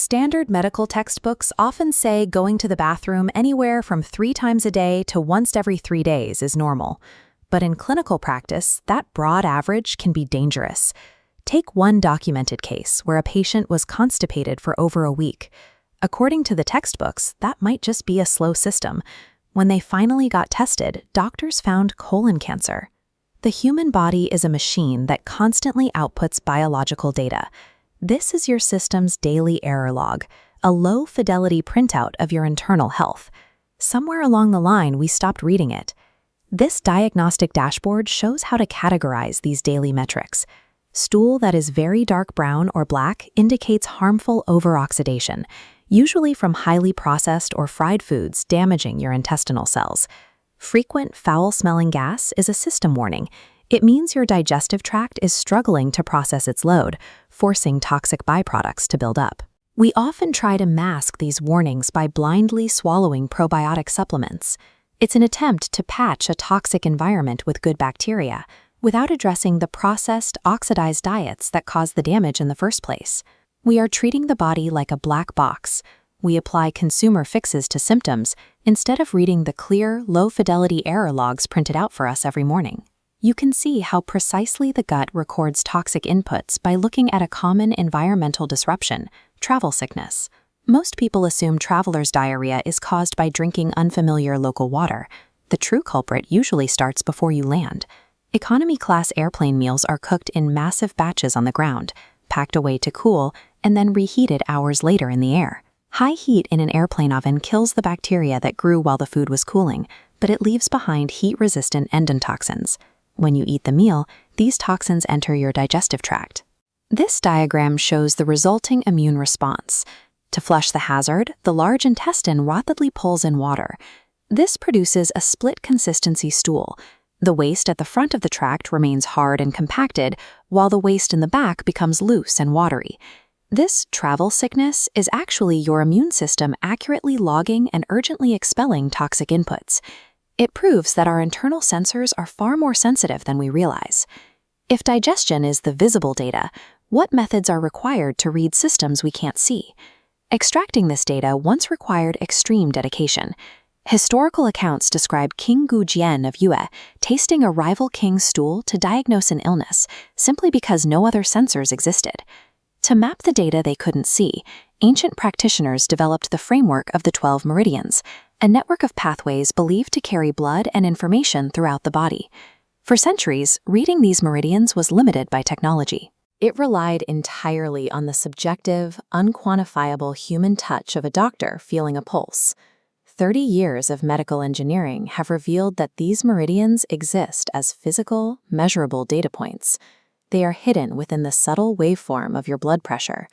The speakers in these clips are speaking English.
Standard medical textbooks often say going to the bathroom anywhere from 3 times a day to once every 3 days is normal. But in clinical practice, that broad average can be dangerous. Take one documented case where a patient was constipated for over a week. According to the textbooks, that might just be a slow system. When they finally got tested, doctors found colon cancer. The human body is a machine that constantly outputs biological data. This is your system's daily error log, a low-fidelity printout of your internal health. Somewhere along the line, we stopped reading it. This diagnostic dashboard shows how to categorize these daily metrics. Stool that is very dark brown or black indicates harmful overoxidation, usually from highly processed or fried foods damaging your intestinal cells. Frequent foul-smelling gas is a system warning. It means your digestive tract is struggling to process its load, forcing toxic byproducts to build up. We often try to mask these warnings by blindly swallowing probiotic supplements. It's an attempt to patch a toxic environment with good bacteria, without addressing the processed, oxidized diets that cause the damage in the first place. We are treating the body like a black box. We apply consumer fixes to symptoms instead of reading the clear, low-fidelity error logs printed out for us every morning. You can see how precisely the gut records toxic inputs by looking at a common environmental disruption, travel sickness. Most people assume traveler's diarrhea is caused by drinking unfamiliar local water. The true culprit usually starts before you land. Economy-class airplane meals are cooked in massive batches on the ground, packed away to cool, and then reheated hours later in the air. High heat in an airplane oven kills the bacteria that grew while the food was cooling, but it leaves behind heat-resistant endotoxins. When you eat the meal, these toxins enter your digestive tract. This diagram shows the resulting immune response. To flush the hazard, the large intestine rapidly pulls in water. This produces a split consistency stool. The waste at the front of the tract remains hard and compacted, while the waste in the back becomes loose and watery. This travel sickness is actually your immune system accurately logging and urgently expelling toxic inputs. It proves that our internal sensors are far more sensitive than we realize. If digestion is the visible data, what methods are required to read systems we can't see? Extracting this data once required extreme dedication. Historical accounts describe King Gujian of Yue tasting a rival king's stool to diagnose an illness simply because no other sensors existed. To map the data they couldn't see, ancient practitioners developed the framework of the 12 Meridians, a network of pathways believed to carry blood and information throughout the body. For centuries, reading these meridians was limited by technology. It relied entirely on the subjective, unquantifiable human touch of a doctor feeling a pulse. 30 years of medical engineering have revealed that these meridians exist as physical, measurable data points. They are hidden within the subtle waveform of your blood pressure.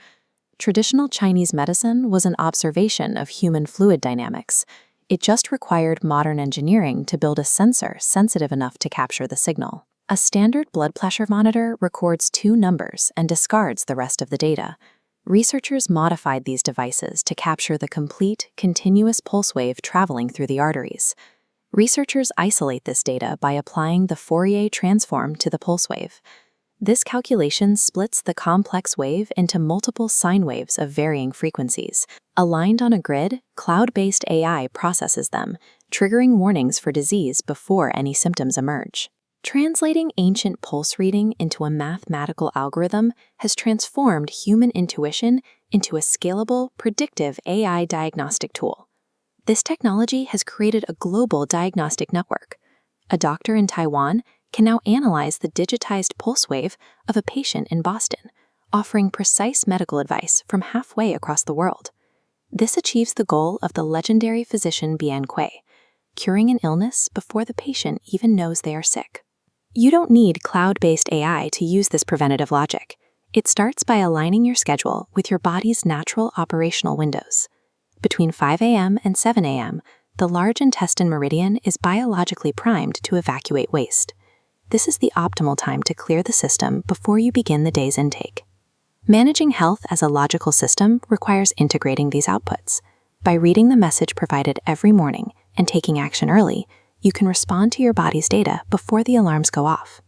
Traditional Chinese medicine was an observation of human fluid dynamics. It just required modern engineering to build a sensor sensitive enough to capture the signal. A standard blood pressure monitor records 2 numbers and discards the rest of the data. Researchers modified these devices to capture the complete, continuous pulse wave traveling through the arteries. Researchers isolate this data by applying the Fourier transform to the pulse wave. This calculation splits the complex wave into multiple sine waves of varying frequencies. Aligned on a grid, cloud-based AI processes them, triggering warnings for disease before any symptoms emerge. Translating ancient pulse reading into a mathematical algorithm has transformed human intuition into a scalable, predictive AI diagnostic tool. This technology has created a global diagnostic network. A doctor in Taiwan can now analyze the digitized pulse wave of a patient in Boston, offering precise medical advice from halfway across the world. This achieves the goal of the legendary physician Bian Kui, curing an illness before the patient even knows they are sick. You don't need cloud-based AI to use this preventative logic. It starts by aligning your schedule with your body's natural operational windows. Between 5 a.m. and 7 a.m., the large intestine meridian is biologically primed to evacuate waste. This is the optimal time to clear the system before you begin the day's intake. Managing health as a logical system requires integrating these outputs. By reading the message provided every morning and taking action early, you can respond to your body's data before the alarms go off.